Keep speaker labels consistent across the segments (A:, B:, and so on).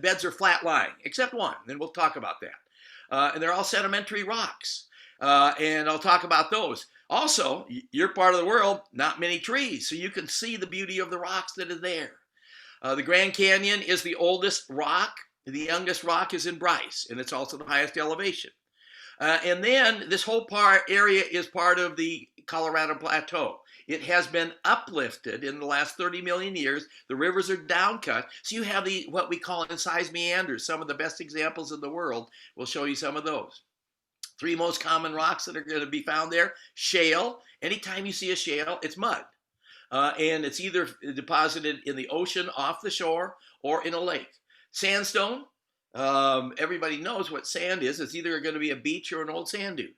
A: beds are flat lying, except one, and we'll talk about that. And they're all sedimentary rocks, and I'll talk about those. Also, your part of the world, not many trees, so you can see the beauty of the rocks that are there. The Grand Canyon is the oldest rock. The youngest rock is in Bryce, and it's also the highest elevation. And then this whole area is part of the Colorado Plateau. It has been uplifted in the last 30 million years. The rivers are downcut. So you have what we call incised meanders, some of the best examples in the world. We'll show you some of those. Three most common rocks that are going to be found there: shale. Anytime you see a shale, it's mud. And it's either deposited in the ocean off the shore or in a lake. Sandstone, everybody knows what sand is. It's either going to be a beach or an old sand dune.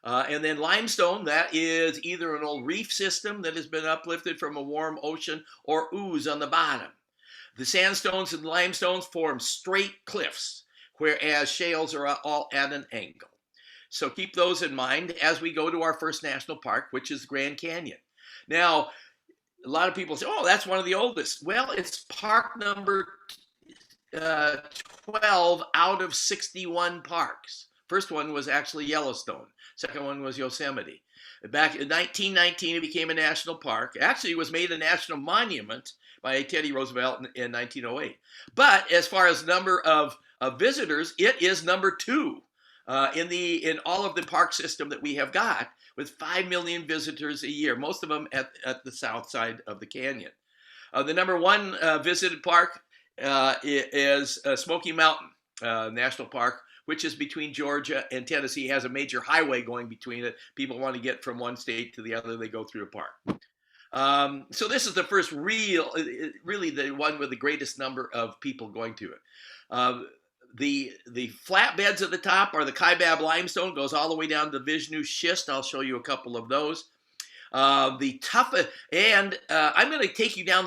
A: And then limestone, that is either an old reef system that has been uplifted from a warm ocean or ooze on the bottom. The sandstones and limestones form straight cliffs, whereas shales are all at an angle. So keep those in mind as we go to our first national park, which is Grand Canyon. Now, a lot of people say, oh, that's one of the oldest. Well, it's park number 12 out of 61 parks. First one was actually Yellowstone. Second one was Yosemite. Back in 1919, it became a national park. Actually, it was made a national monument by Teddy Roosevelt in 1908. But as far as number of visitors, it is number 2 in all of the park system that we have got, with 5 million visitors a year, most of them at the south side of the canyon. The number 1 visited park is Smoky Mountain National Park, which is between Georgia and Tennessee. It has a major highway going between it. People want to get from one state to the other, they go through a park. So this is the first really the one with the greatest number of people going to it. The flatbeds at the top are the Kaibab limestone, goes all the way down to the Vishnu schist. I'll show you a couple of those. The toughest, and I'm going to take you down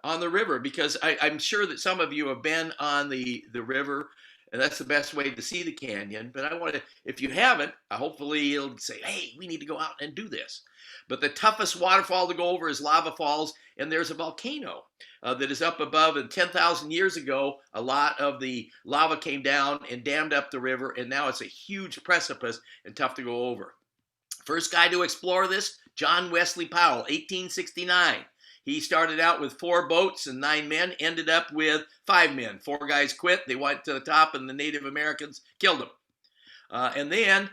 A: on the river, because I'm sure that some of you have been on the river, and that's the best way to see the canyon. But I want to, if you haven't, hopefully you'll say, hey, we need to go out and do this. But the toughest waterfall to go over is Lava Falls, and there's a volcano that is up above, and 10,000 years ago, a lot of the lava came down and dammed up the river, and now it's a huge precipice and tough to go over. First guy to explore this, John Wesley Powell, 1869. He started out with 4 boats and 9 men, ended up with 5 men. 4 guys quit, they went to the top, and the Native Americans killed them. And then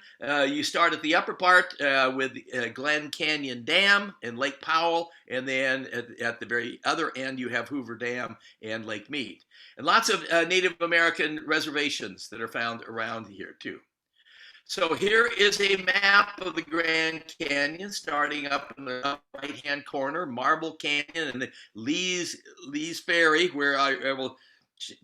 A: you start at the upper part with Glen Canyon Dam and Lake Powell, and then at the very other end you have Hoover Dam and Lake Mead. And lots of Native American reservations that are found around here too. So here is a map of the Grand Canyon, starting up in the right-hand corner, Marble Canyon, and the Lee's Ferry, where I will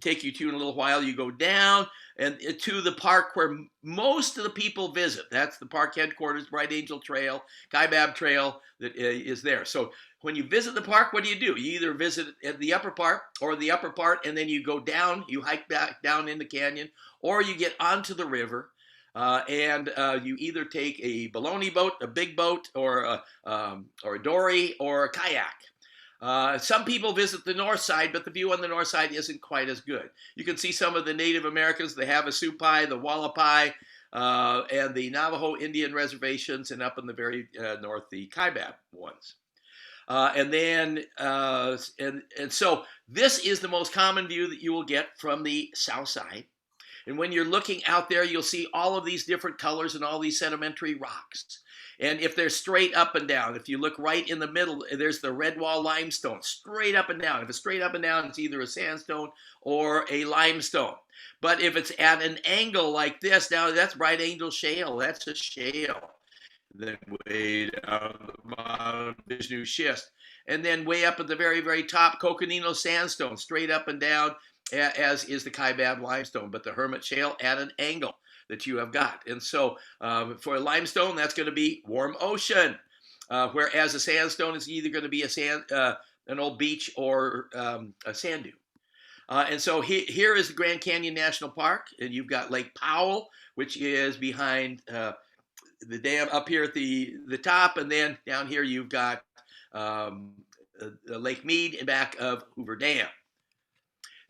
A: take you to in a little while. You go down and to the park where most of the people visit. That's the park headquarters, Bright Angel Trail, Kaibab Trail that is there. So when you visit the park, what do? You either visit at the upper part or the upper part, and then you go down, you hike back down in the canyon, or you get onto the river. And you either take a baloney boat, a big boat, or a dory, or a kayak. Some people visit the north side, but the view on the north side isn't quite as good. You can see some of the Native Americans, the Havasupai, the Wallapai, and the Navajo Indian reservations, and up in the very north, the Kaibab ones. So this is the most common view that you will get from the south side. And when you're looking out there, you'll see all of these different colors and all these sedimentary rocks. And if they're straight up and down, if you look right in the middle, there's the Redwall limestone, straight up and down. If it's straight up and down, it's either a sandstone or a limestone. But if it's at an angle like this, now that's Bright Angel Shale. That's a shale. Then way down the bottom, Vishnu schist. And then way up at the very, very top, Coconino Sandstone, straight up and down, as is the Kaibab limestone, but the Hermit Shale at an angle that you have got. And so for a limestone, that's going to be warm ocean, whereas a sandstone is either going to be an old beach or a sand dune. And so here is the Grand Canyon National Park, and you've got Lake Powell, which is behind the dam up here at the top, and then down here you've got Lake Mead in back of Hoover Dam.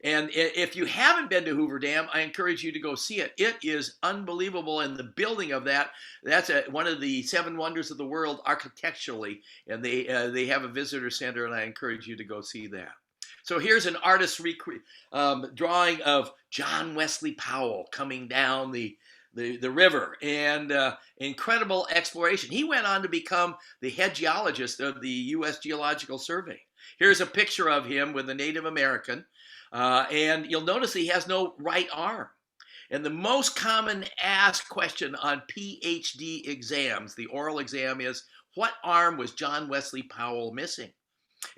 A: And if you haven't been to Hoover Dam, I encourage you to go see it. It is unbelievable. And the building of that's one of the seven wonders of the world architecturally. And they have a visitor center, and I encourage you to go see that. So here's an artist's drawing of John Wesley Powell coming down the river, and incredible exploration. He went on to become the head geologist of the U.S. Geological Survey. Here's a picture of him with a Native American, and you'll notice he has no right arm. And the most common asked question on PhD exams, the oral exam, is what arm was John Wesley Powell missing?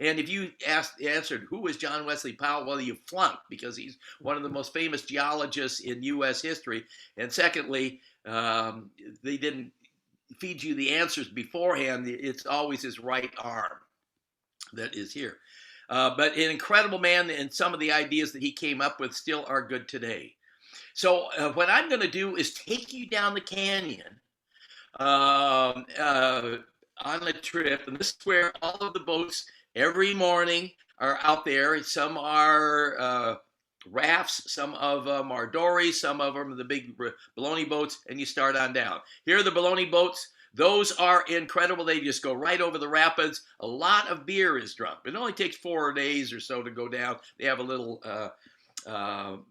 A: And if you answered, who was John Wesley Powell? Well, you flunked, because he's one of the most famous geologists in U.S. history. And secondly, they didn't feed you the answers beforehand. It's always his right arm that is here. But an incredible man, and some of the ideas that he came up with still are good today. So what I'm going to do is take you down the canyon on a trip. And this is where all of the boats every morning are out there. Some are rafts, some of them are dories, some of them are the big baloney boats, and you start on down. Here are the baloney boats. Those are incredible. They just go right over the rapids. A lot of beer is drunk. It only takes 4 days or so to go down. They have a little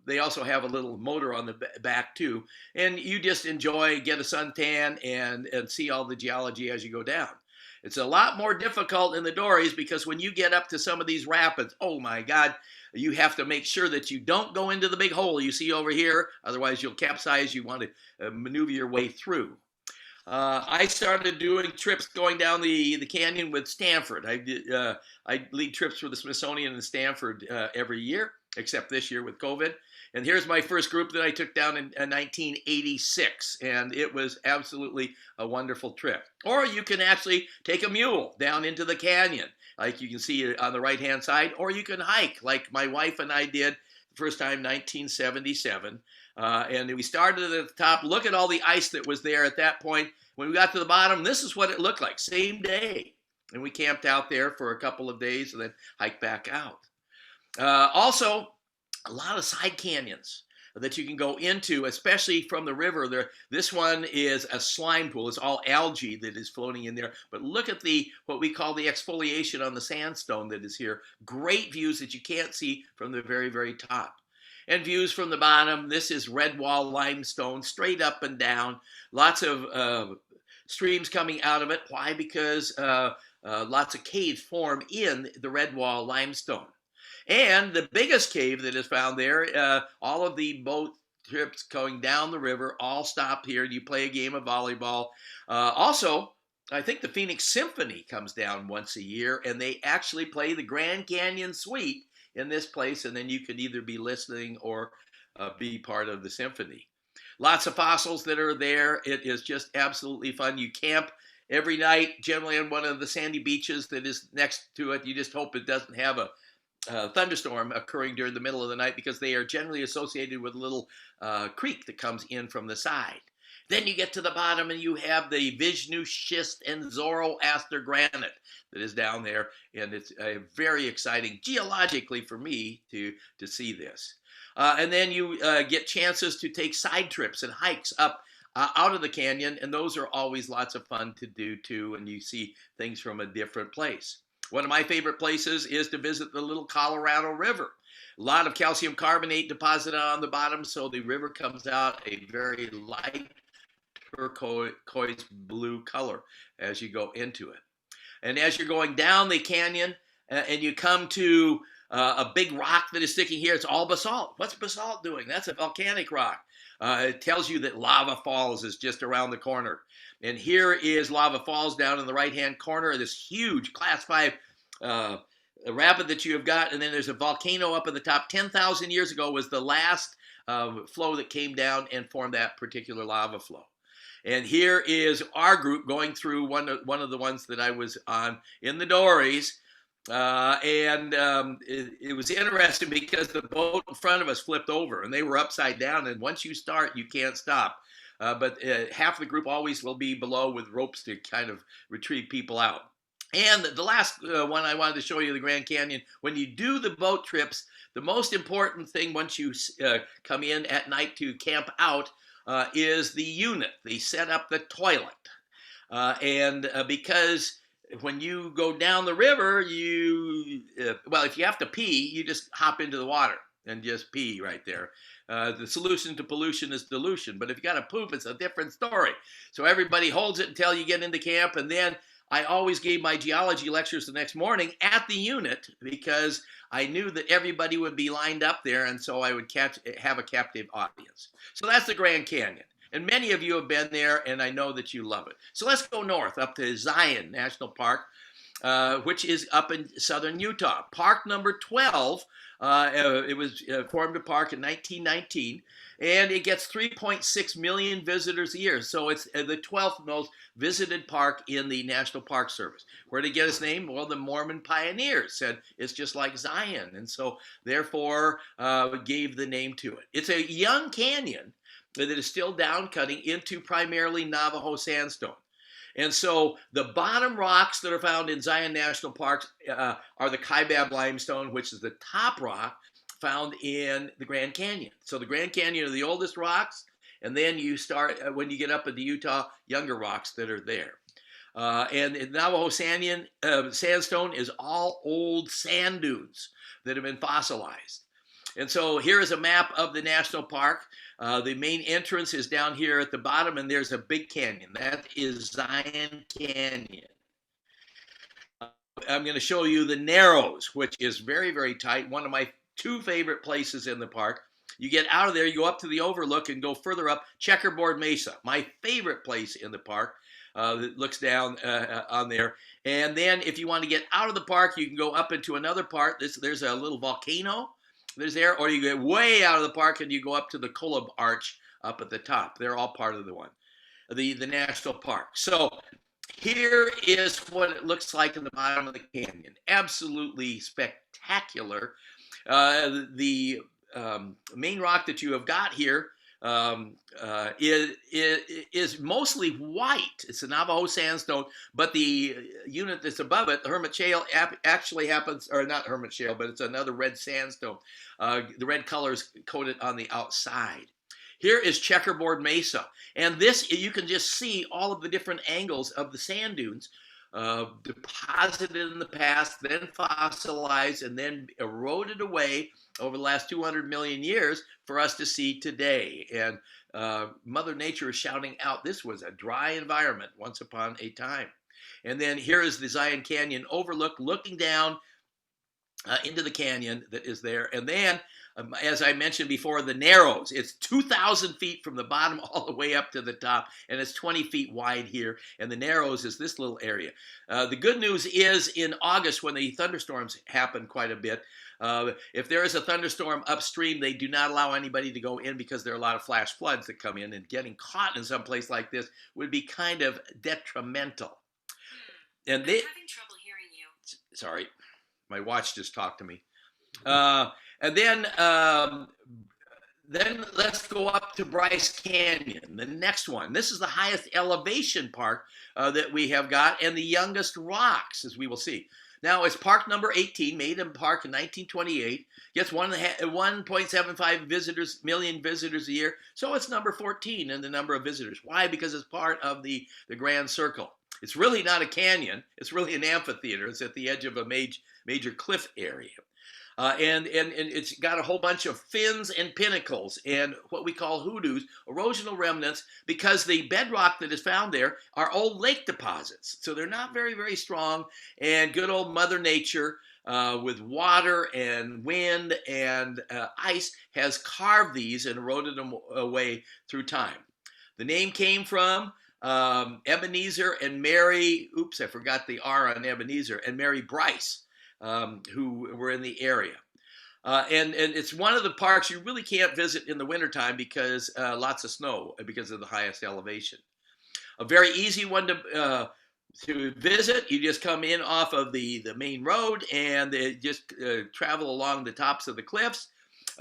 A: they also have a little motor on the back too, and you just enjoy, get a suntan, and see all the geology as you go down. It's a lot more difficult in the dories, because when you get up to some of these rapids, oh my God, you have to make sure that you don't go into the big hole you see over here. Otherwise, you'll capsize. You want to maneuver your way through. I started doing trips going down the canyon with Stanford. I lead trips for the Smithsonian and Stanford every year, except this year with COVID. And here's my first group that I took down in 1986, and it was absolutely a wonderful trip. Or you can actually take a mule down into the canyon, like you can see on the right-hand side, or you can hike, like my wife and I did the first time, 1977. And we started at the top. Look at all the ice that was there at that point. When we got to the bottom, this is what it looked like, same day. And we camped out there for a couple of days and then hiked back out. Also, a lot of side canyons that you can go into, especially from the river. This one is a slime pool. It's all algae that is floating in there. But look at what we call the exfoliation on the sandstone that is here. Great views that you can't see from the very, very top. And views from the bottom. This is red wall limestone, straight up and down. Lots of streams coming out of it. Why? Because lots of caves form in the red wall limestone. And the biggest cave that is found there, all of the boat trips going down the river all stop here. You play a game of volleyball. Also, I think the Phoenix Symphony comes down once a year, and they actually play the Grand Canyon Suite in this place, and then you can either be listening or be part of the symphony. Lots of fossils that are there. It is just absolutely fun. You camp every night, generally on one of the sandy beaches that is next to it. You just hope it doesn't have a thunderstorm occurring during the middle of the night, because they are generally associated with a little creek that comes in from the side. Then you get to the bottom and you have the Vishnu schist and Zoroaster granite that is down there, and it's very exciting geologically for me to see this. And then you get chances to take side trips and hikes up out of the canyon, and those are always lots of fun to do too, and you see things from a different place. One of my favorite places is to visit the Little Colorado River. A lot of calcium carbonate deposited on the bottom, so the river comes out a very light turquoise blue color as you go into it. And as you're going down the canyon and you come to a big rock that is sticking here, it's all basalt. What's basalt doing? That's a volcanic rock. It tells you that Lava Falls is just around the corner. And here is Lava Falls down in the right-hand corner of this huge Class 5 rapid that you have got. And then there's a volcano up at the top. 10,000 years ago was the last flow that came down and formed that particular lava flow. And here is our group going through one of the ones that I was on in the dories. It was interesting because the boat in front of us flipped over and they were upside down. And once you start, you can't stop. But half the group always will be below with ropes to kind of retrieve people out. And the last one I wanted to show you, the Grand Canyon. When you do the boat trips, the most important thing once you come in at night to camp out is the unit. They set up the toilet. And because when you go down the river, well, if you have to pee, you just hop into the water and just pee right there. The solution to pollution is dilution, but if you got to poop, it's a different story. So everybody holds it until you get into camp, and then I always gave my geology lectures the next morning at the unit because I knew that everybody would be lined up there, and so I would have a captive audience. So that's the Grand Canyon. And many of you have been there, and I know that you love it. So let's go north up to Zion National Park, which is up in southern Utah. Park number 12, it was formed a park in 1919, and it gets 3.6 million visitors a year. So it's the 12th most visited park in the National Park Service. Where did it get its name? Well, the Mormon pioneers said it's just like Zion, and so therefore gave the name to it. It's a young canyon that is still down cutting into primarily Navajo sandstone. And so the bottom rocks that are found in Zion National Park are the Kaibab limestone, which is the top rock found in the Grand Canyon. So the Grand Canyon are the oldest rocks, and then you start, when you get up into Utah, younger rocks that are there. And Navajo sandstone is all old sand dunes that have been fossilized. And so here is a map of the national park. The main entrance is down here at the bottom, and there's a big canyon. That is Zion Canyon. I'm going to show you the Narrows, which is very, very tight. One of my two favorite places in the park. You get out of there, you go up to the overlook and go further up, Checkerboard Mesa, my favorite place in the park. That looks down on there. And then if you want to get out of the park, you can go up into another part. There's a little volcano. There's there, or you get way out of the park and you go up to the Kolob Arch up at the top. They're all part of the national park. So here is what it looks like in the bottom of the canyon. Absolutely spectacular. The main rock that you have got here is mostly white. It's a Navajo sandstone, but the unit that's above it, the Hermit Shale, actually happens, or not Hermit Shale, but it's another red sandstone. The red color is coated on the outside. Here is Checkerboard Mesa, and this, you can just see all of the different angles of the sand dunes deposited in the past, then fossilized, and then eroded away over the last 200 million years for us to see today. And Mother Nature is shouting out, this was a dry environment once upon a time. And then here is the Zion Canyon overlook, looking down into the canyon that is there. And then, as I mentioned before, the Narrows. It's 2,000 feet from the bottom all the way up to the top, and it's 20 feet wide here. And the Narrows is this little area. The good news is in August, when the thunderstorms happen quite a bit, if there is a thunderstorm upstream, they do not allow anybody to go in because there are a lot of flash floods that come in, and getting caught in some place like this would be kind of detrimental. And I'm having trouble hearing you. Sorry. My watch just talked to me. And then let's go up to Bryce Canyon, the next one. This is the highest elevation park that we have got, and the youngest rocks, as we will see. Now, it's park number 18, made in park in 1928. Gets 1.75 million visitors a year. So it's number 14 in the number of visitors. Why? Because it's part of the Grand Circle. It's really not a canyon. It's really an amphitheater. It's at the edge of a major cliff area. And it's got a whole bunch of fins and pinnacles and what we call hoodoos, erosional remnants, because the bedrock that is found there are old lake deposits. So they're not very, very strong. And good old Mother Nature, with water and wind and ice, has carved these and eroded them away through time. The name came from Ebenezer and Mary, oops, I forgot the R on Ebenezer, and Mary Bryce, who were in the area. And it's one of the parks you really can't visit in the wintertime because lots of snow because of the highest elevation. A very easy one to visit. You just come in off of the main road and just travel along the tops of the cliffs.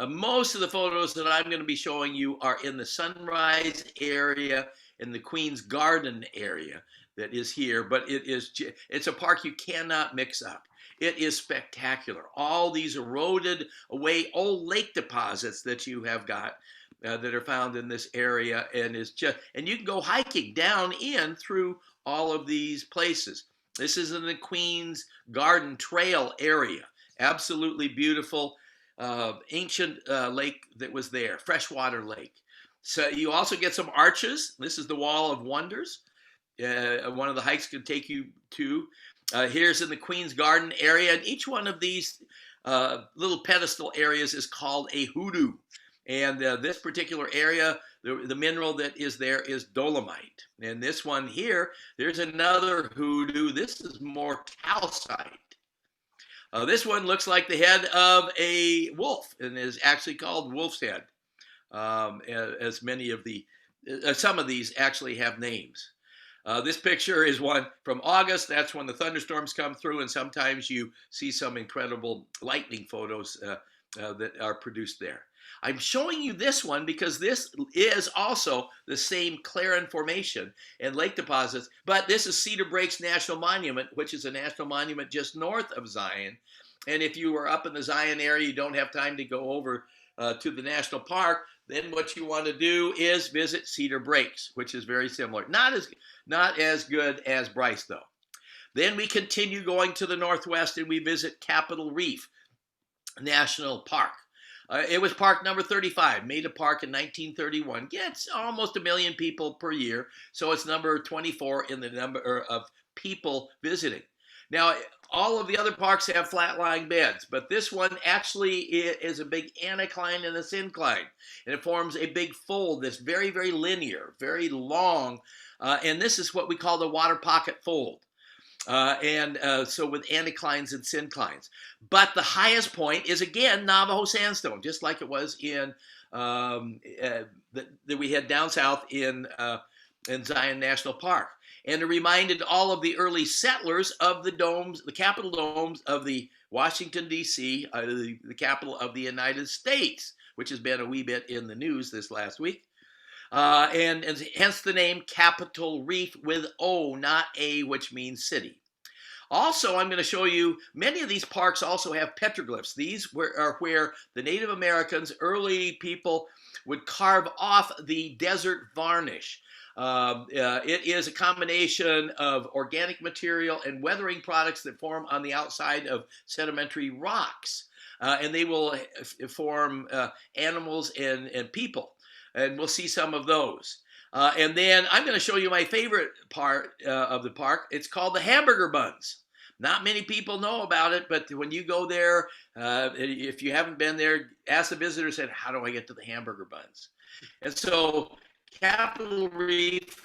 A: Most of the photos that I'm going to be showing you are in the Sunrise area, in the Queen's Garden area. that is here, but it's a park you cannot mix up. It is spectacular. All these eroded away old lake deposits that you have got that are found in this area, and you can go hiking down in through all of these places. This is in the Queen's Garden Trail area. Absolutely beautiful, ancient lake that was there, freshwater lake. So you also get some arches. This is the Wall of Wonders. One of the hikes can take you to. Here's in the Queen's Garden area, and each one of these little pedestal areas is called a hoodoo. And this particular area, the mineral that is there is dolomite. And this one here, there's another hoodoo. This is more calcite. This one looks like the head of a wolf and is actually called wolf's head, as many of some of these actually have names. This picture is one from August. That's when the thunderstorms come through, and sometimes you see some incredible lightning photos that are produced there. I'm showing you this one because this is also the same Clarin Formation and lake deposits, but this is Cedar Breaks National Monument, which is a national monument just north of Zion. And if you are up in the Zion area, you don't have time to go over to the national park, then what you want to do is visit Cedar Breaks, which is very similar. Not as good as Bryce, though. Then we continue going to the northwest and we visit Capitol Reef National Park. It was park number 35, made a park in 1931. Gets almost 1 million people per year, so it's number 24 in the number of people visiting. Now, all of the other parks have flat-lying beds, but this one actually is a big anticline and a syncline, and it forms a big fold that's very, very linear, very long, and this is what we call the water pocket fold. So with anticlines and synclines. But the highest point is, again, Navajo sandstone, just like it was in that we had down south in Zion National Park. And it reminded all of the early settlers of the domes, the Capitol domes of the Washington, D.C., the capital of the United States, which has been a wee bit in the news this last week. And hence the name Capitol Reef with O, not A, which means city. Also, I'm going to show you many of these parks also have petroglyphs. These are where the Native Americans, early people, would carve off the desert varnish. It is a combination of organic material and weathering products that form on the outside of sedimentary rocks. And they will form animals and people. And we'll see some of those. And then I'm going to show you my favorite part of the park. It's called the hamburger buns. Not many people know about it, but when you go there, if you haven't been there, ask the visitor, said, how do I get to the hamburger buns? And so Capitol Reef,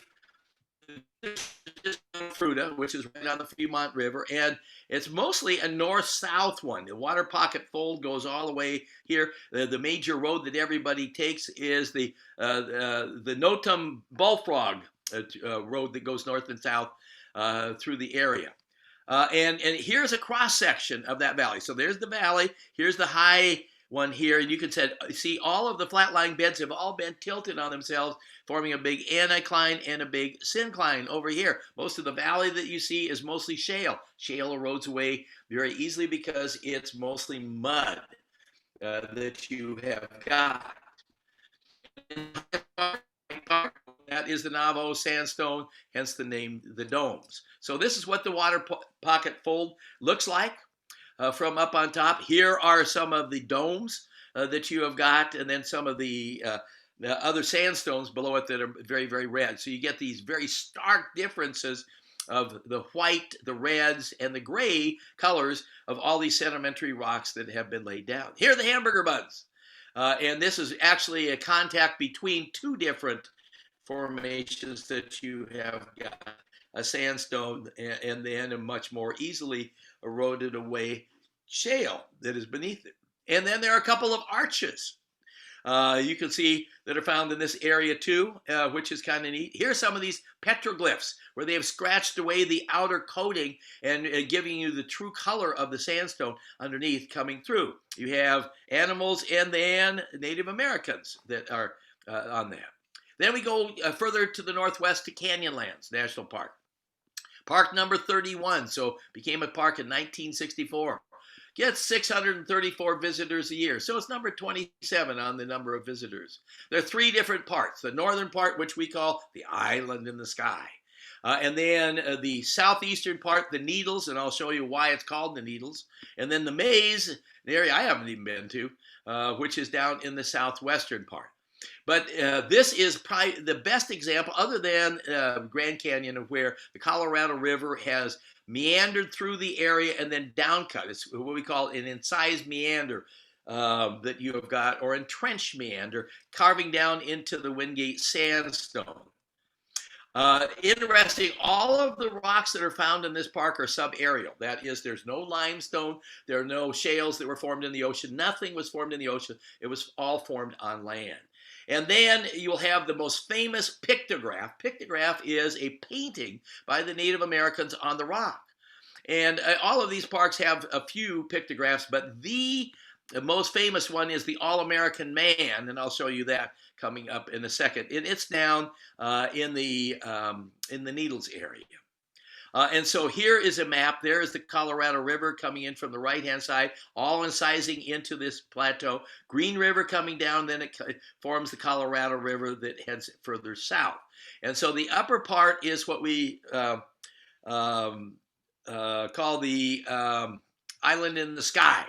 A: Fruta, which is right on the Fremont River, and it's mostly a north-south one. The water pocket fold goes all the way here. The major road that everybody takes is the Notum Bullfrog road that goes north and south through the area. And here's a cross-section of that valley. So there's the valley. Here's the high one here, and you can see all of the flat-lying beds have all been tilted on themselves, forming a big anticline and a big syncline over here. Most of the valley that you see is mostly shale. Shale erodes away very easily because it's mostly mud that you have got. That is the Navajo sandstone, hence the name, the domes. So this is what the water pocket fold looks like. From up on top, here are some of the domes that you have got, and then some of the other sandstones below it that are very, very red. So you get these very stark differences of the white, the reds, and the gray colors of all these sedimentary rocks that have been laid down. Here are the hamburger buns. And this is actually a contact between two different formations that you have got. A sandstone and then a much more easily eroded away shale that is beneath it. And then there are a couple of arches you can see that are found in this area too, which is kind of neat. Here's some of these petroglyphs where they have scratched away the outer coating and giving you the true color of the sandstone underneath coming through. You have animals and then Native Americans that are on that. Then we go further to the northwest to Canyonlands National Park. Park number 31, so became a park in 1964. Gets 634 visitors a year, so it's number 27 on the number of visitors. There are three different parts. The northern part, which we call the island in the sky. And then the southeastern part, the Needles, and I'll show you why it's called the Needles. And then the Maze, an area I haven't even been to, which is down in the southwestern part. But this is probably the best example, other than Grand Canyon, of where the Colorado River has meandered through the area and then downcut. It's what we call an incised meander that you have got, or entrenched meander, carving down into the Wingate sandstone. Interesting, all of the rocks that are found in this park are subaerial. That is, there's no limestone, there are no shales that were formed in the ocean. Nothing was formed in the ocean. It was all formed on land. And then you'll have the most famous pictograph. Pictograph is a painting by the Native Americans on the rock. And all of these parks have a few pictographs, but the most famous one is the All-American Man, and I'll show you that coming up in a second. And it's down in the Needles area. And so here is a map. There is the Colorado River coming in from the right-hand side, all incising into this plateau. Green River coming down, then it forms the Colorado River that heads further south. And so the upper part is what we call the island in the sky.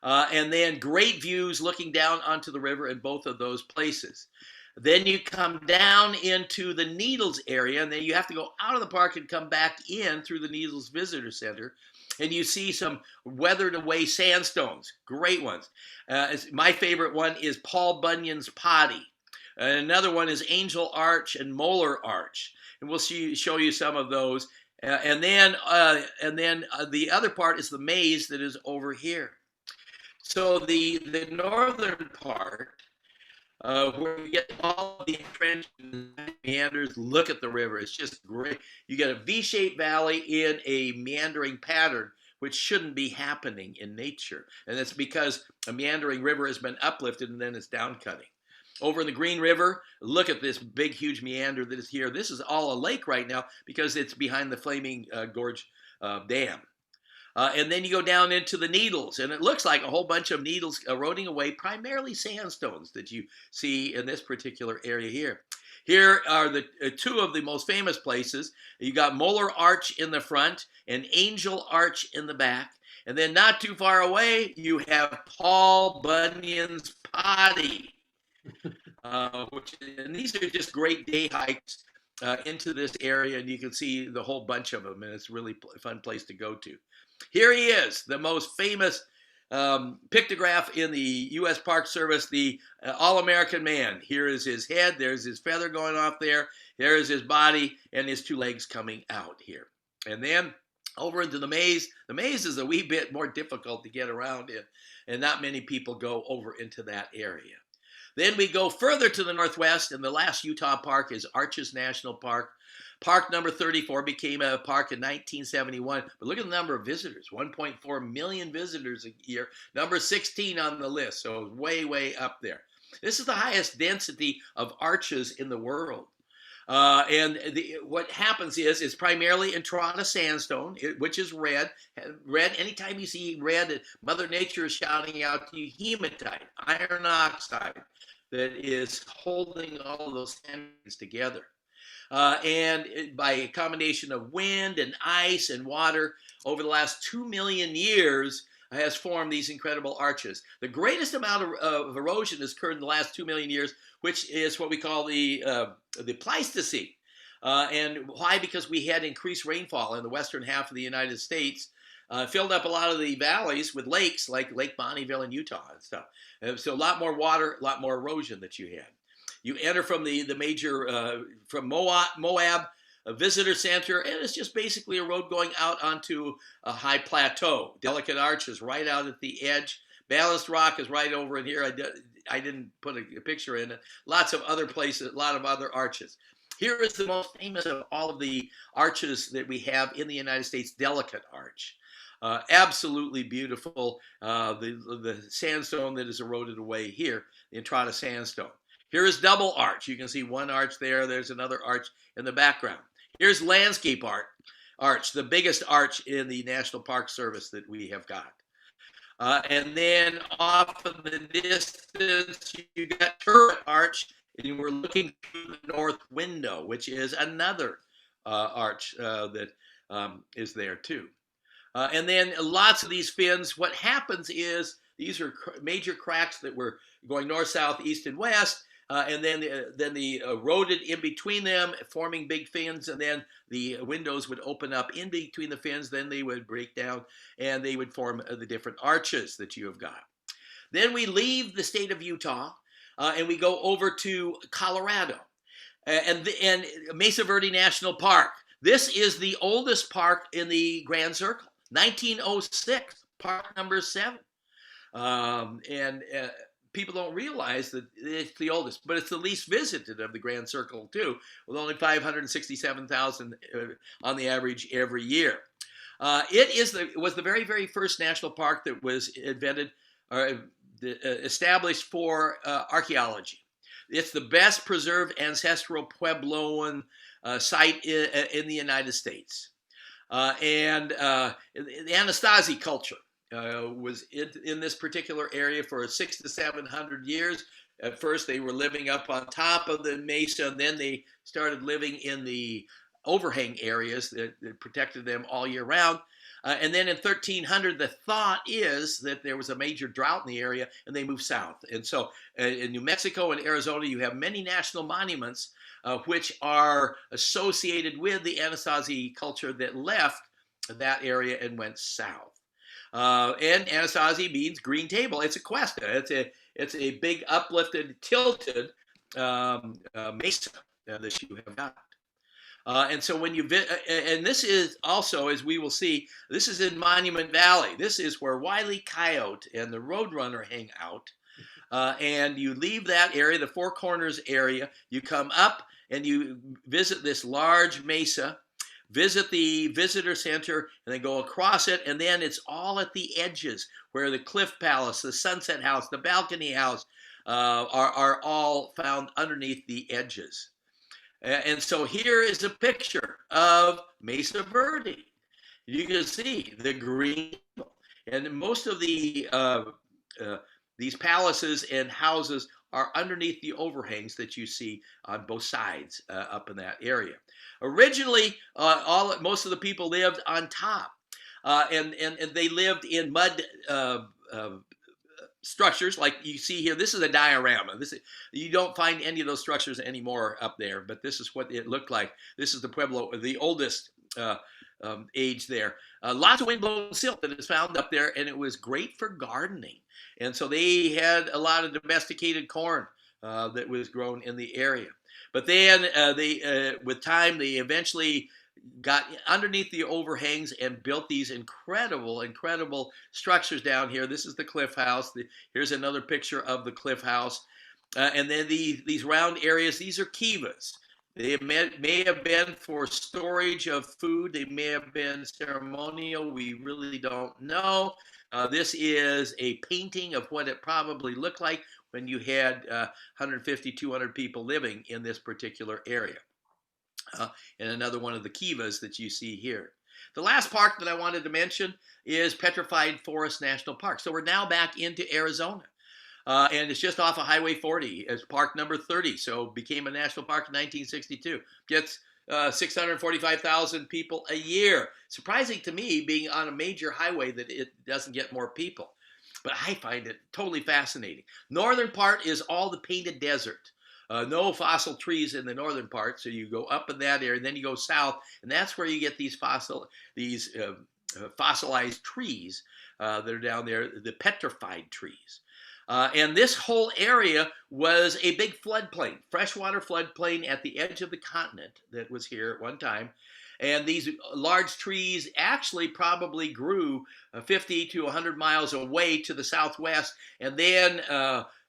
A: And then great views looking down onto the river in both of those places. Then you come down into the Needles area, and then you have to go out of the park and come back in through the Needles Visitor Center, and you see some weathered away sandstones, great ones. My favorite one is Paul Bunyan's Potty. Another one is Angel Arch and Molar Arch, and we'll show you some of those. And then the other part is the maze that is over here. So the northern part, where you get all of the entrenched meanders, look at the river. It's just great. You get a V-shaped valley in a meandering pattern, which shouldn't be happening in nature. And that's because a meandering river has been uplifted and then it's downcutting. Over in the Green River, look at this big, huge meander that is here. This is all a lake right now because it's behind the Flaming Gorge Dam. And then you go down into the Needles, and it looks like a whole bunch of needles eroding away, primarily sandstones that you see in this particular area here. Here are the two of the most famous places. You got Molar Arch in the front and Angel Arch in the back. And then not too far away, you have Paul Bunyan's Potty. And these are just great day hikes into this area, and you can see the whole bunch of them, and it's really a fun place to go to. Here he is, the most famous pictograph in the U.S. Park Service, the All-American Man. Here is his head, there's his feather going off there, there is his body, and his two legs coming out here. And then over into the maze. The maze is a wee bit more difficult to get around in, and not many people go over into that area. Then we go further to the northwest, and the last Utah park is Arches National Park. Park number 34 became a park in 1971, but look at the number of visitors, 1.4 million visitors a year, number 16 on the list, so way, way up there. This is the highest density of arches in the world. What happens is it's primarily Entrada sandstone, which is red. Red, anytime you see red, Mother Nature is shouting out to you hematite, iron oxide, that is holding all of those sands together. And by a combination of wind and ice and water, over the last 2 million years, has formed these incredible arches. The greatest amount of erosion has occurred in the last 2 million years, which is what we call the Pleistocene. And why? Because we had increased rainfall in the western half of the United States, filled up a lot of the valleys with lakes like Lake Bonneville in Utah and stuff. So a lot more water, a lot more erosion that you had. You enter from the major, from Moab, a visitor center, and it's just basically a road going out onto a high plateau. Delicate arches right out at the edge. Balanced rock is right over in here. I didn't put a picture in it. Lots of other places, a lot of other arches. Here is the most famous of all of the arches that we have in the United States, Delicate Arch. Absolutely beautiful. The sandstone that is eroded away here, the Entrada sandstone. Here is Double Arch. You can see one arch there. There's another arch in the background. Here's landscape art. arch, the biggest arch in the National Park Service that we have got. And then off in the distance, you got Turret Arch, and we're looking through the north window, which is another arch that is there too. And then lots of these fins, what happens is these are major cracks that were going north, south, east, and west. And then they eroded in between them, forming big fins, and then the windows would open up in between the fins, then they would break down, and they would form the different arches that you have got. Then we leave the state of Utah, and we go over to Colorado, and Mesa Verde National Park. This is the oldest park in the Grand Circle, 1906, park number 7. People don't realize that it's the oldest, but it's the least visited of the Grand Circle too, with only 567,000 on the average every year. It was the very, very first national park that was invented or established for archaeology. It's the best preserved ancestral Puebloan site in the United States. And the Anasazi culture was in this particular area for 600 to 700 years. At first, they were living up on top of the mesa, and then they started living in the overhang areas that protected them all year round. And then in 1300, the thought is that there was a major drought in the area, and they moved south. And so in New Mexico and Arizona, you have many national monuments which are associated with the Anasazi culture that left that area and went south. And Anasazi means green table. It's a cuesta. It's a big uplifted, tilted mesa that you have got. And so when you and this is also, as we will see, this is in Monument Valley. This is where Wile E. Coyote and the Roadrunner hang out. And you leave that area, the Four Corners area. You come up and you visit this large mesa, visit the visitor center, and then go across it, and then it's all at the edges where the Cliff Palace, the Sunset House, the Balcony House are all found underneath the edges. And so here is a picture of Mesa Verde. You can see the green, and most of the these palaces and houses are underneath the overhangs that you see on both sides up in that area. Originally, most of the people lived on top, and they lived in mud structures like you see here. This is a diorama. You don't find any of those structures anymore up there, but this is what it looked like. This is the Pueblo, the oldest age there. Lots of windblown silt that is found up there, and it was great for gardening. And so they had a lot of domesticated corn that was grown in the area. But then with time, they eventually got underneath the overhangs and built these incredible, incredible structures down here. This is the Cliff House. Here's another picture of the Cliff House. And then these round areas, these are kivas. They may have been for storage of food. They may have been ceremonial. We really don't know. This is a painting of what it probably looked like when you had 150, 200 people living in this particular area. And another one of the kivas that you see here. The last park that I wanted to mention is Petrified Forest National Park. So we're now back into Arizona. And it's just off of Highway 40. It's park number 30. So it became a national park in 1962. Gets 645,000 people a year. Surprising to me, being on a major highway, that it doesn't get more people. But I find it totally fascinating. Northern part is all the painted desert. No fossil trees in the northern part, so you go up in that area, and then you go south, and that's where you get these fossilized trees that are down there, the petrified trees. And this whole area was a big floodplain, freshwater floodplain at the edge of the continent that was here at one time. And these large trees actually probably grew 50 to 100 miles away to the southwest. And then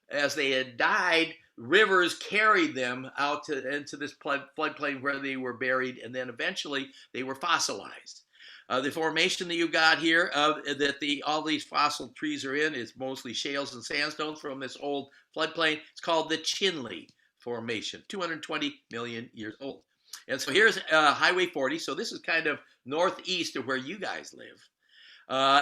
A: as they had died, rivers carried them out into this floodplain where they were buried. And then eventually they were fossilized. The formation that you've got here that all these fossil trees are in is mostly shales and sandstones from this old floodplain. It's called the Chinle Formation, 220 million years old. And so here's Highway 40. So this is kind of northeast of where you guys live.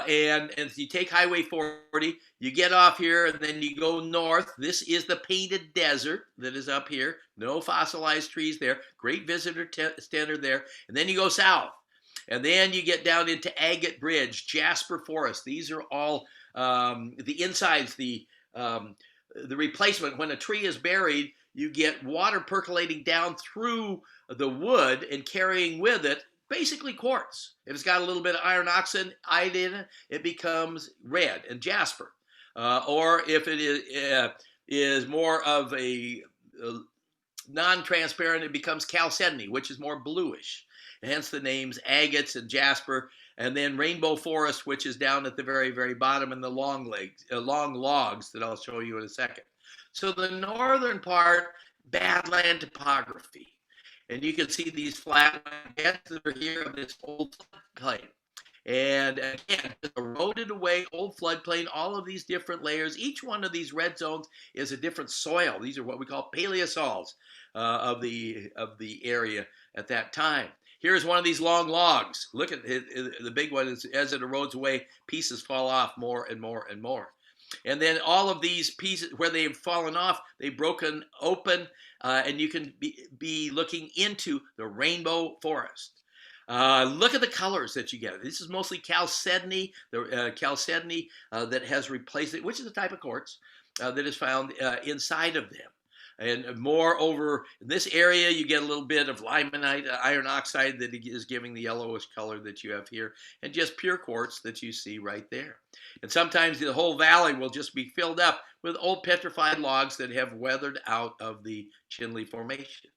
A: And you take Highway 40, you get off here, and then you go north. This is the painted desert that is up here. No fossilized trees there. Great visitor center there. And then you go south. And then you get down into Agate Bridge, Jasper Forest. These are all the insides, the replacement. When a tree is buried, you get water percolating down through the wood and carrying with it basically quartz. If it's got a little bit of iron oxide in it, it becomes red and jasper. Or if it is more of a non-transparent, it becomes chalcedony, which is more bluish. Hence the names agates and jasper, and then rainbow forest, which is down at the very, very bottom, and the long logs that I'll show you in a second. So the northern part, badland topography. And you can see these flat beds that are here of this old floodplain. And again, eroded away old floodplain, all of these different layers. Each one of these red zones is a different soil. These are what we call paleosols of the area at that time. Here's one of these long logs. Look at it, the big one. As it erodes away, pieces fall off more and more and more. And then all of these pieces, where they've fallen off, they've broken open, and you can be looking into the rainbow forest. Look at the colors that you get. This is mostly chalcedony, chalcedony that has replaced it, which is a type of quartz that is found inside of them. And moreover, in this area, you get a little bit of limonite, iron oxide that is giving the yellowish color that you have here, and just pure quartz that you see right there. And sometimes the whole valley will just be filled up with old petrified logs that have weathered out of the Chinle Formation.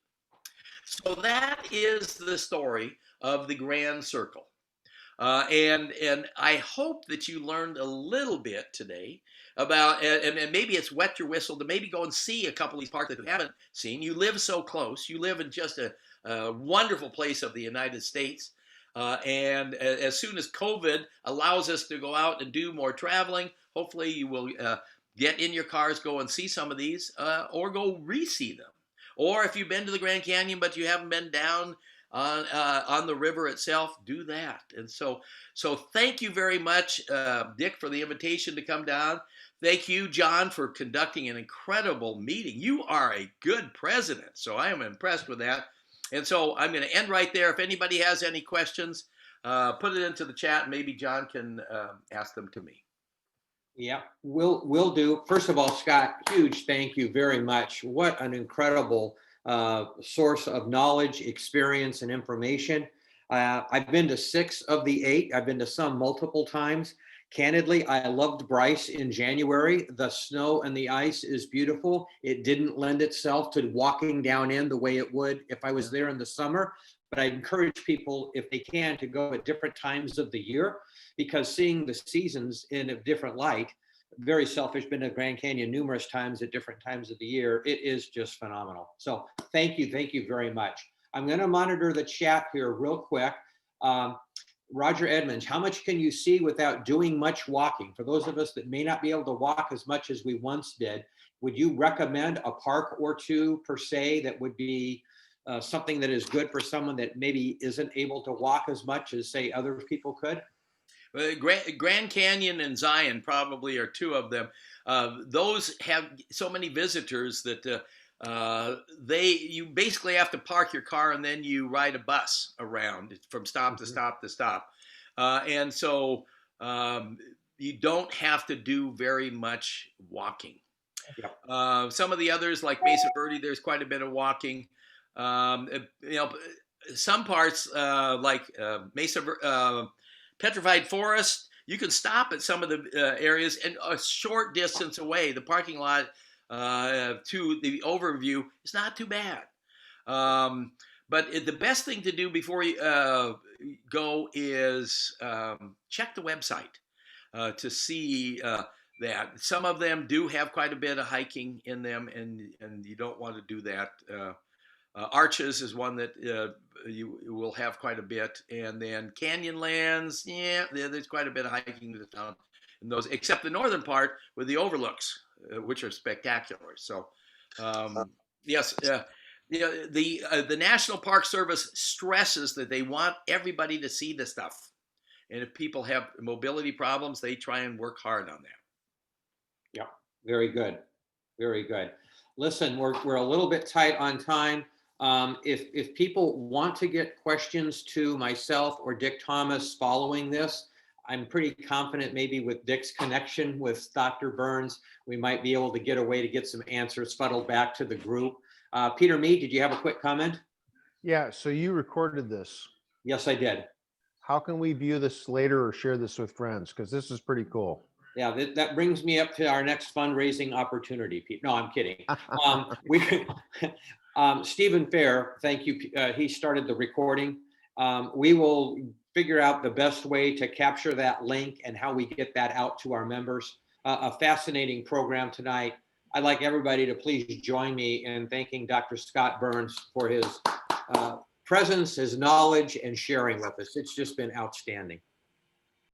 A: So that is the story of the Grand Circle. And I hope that you learned a little bit today about, and maybe it's wet your whistle to maybe go and see a couple of these parks that you haven't seen. You live so close. You live in just a wonderful place of the United States. And as soon as COVID allows us to go out and do more traveling, hopefully you will get in your cars, go and see some of these, or go re-see them. Or if you've been to the Grand Canyon but you haven't been down on the river itself, do that. And so thank you very much, Dick, for the invitation to come down. Thank you, John, for conducting an incredible meeting. You are a good president, so I am impressed with that. And so I'm going to end right there. If anybody has any questions, put it into the chat, and maybe John can ask them to me.
B: Yeah, we'll do. First of all, Scott, huge thank you very much. What an incredible source of knowledge, experience, and information. I've been to 6 of the 8. I've been to some multiple times. Candidly, I loved Bryce in January. The snow and the ice is beautiful. It didn't lend itself to walking down in the way it would if I was there in the summer. But I encourage people, if they can, to go at different times of the year, because seeing the seasons in a different light, very selfish, been to Grand Canyon numerous times at different times of the year, it is just phenomenal. So thank you very much. I'm going to monitor the chat here real quick. Roger Edmonds, how much can you see without doing much walking? For those of us that may not be able to walk as much as we once did, would you recommend a park or two per se that would be something that is good for someone that maybe isn't able to walk as much as, say, other people could?
A: Grand Canyon and Zion probably are 2 of them. Those have so many visitors that you basically have to park your car and then you ride a bus around from stop to stop to stop. And so you don't have to do very much walking. Yep. Some of the others, like Mesa Verde, there's quite a bit of walking. Some parts like Petrified Forest, you can stop at some of the areas, and a short distance away, the parking lot to the overview is not too bad. But the best thing to do before you go is check the website to see that. Some of them do have quite a bit of hiking in them, and you don't want to do that. Arches is one that you will have quite a bit, and then Canyonlands, there's quite a bit of hiking to the town in those, except the northern part with the overlooks, which are spectacular. So yes, The National Park Service stresses that they want everybody to see the stuff. And if people have mobility problems, they try and work hard on that.
B: Yeah, very good. Very good. Listen, we're a little bit tight on time. If people want to get questions to myself or Dick Thomas following this, I'm pretty confident maybe with Dick's connection with Dr. Burns, we might be able to get a way to get some answers funneled back to the group. Peter Mead, did you have a quick comment?
C: Yeah, so you recorded this.
B: Yes, I did.
C: How can we view this later or share this with friends? Because this is pretty cool.
B: Yeah, that brings me up to our next fundraising opportunity, Pete. No, I'm kidding. Stephen Fair, thank you. He started the recording. We will figure out the best way to capture that link and how we get that out to our members. A fascinating program tonight. I'd like everybody to please join me in thanking Dr. Scott Burns for his presence, his knowledge, and sharing with us. It's just been outstanding.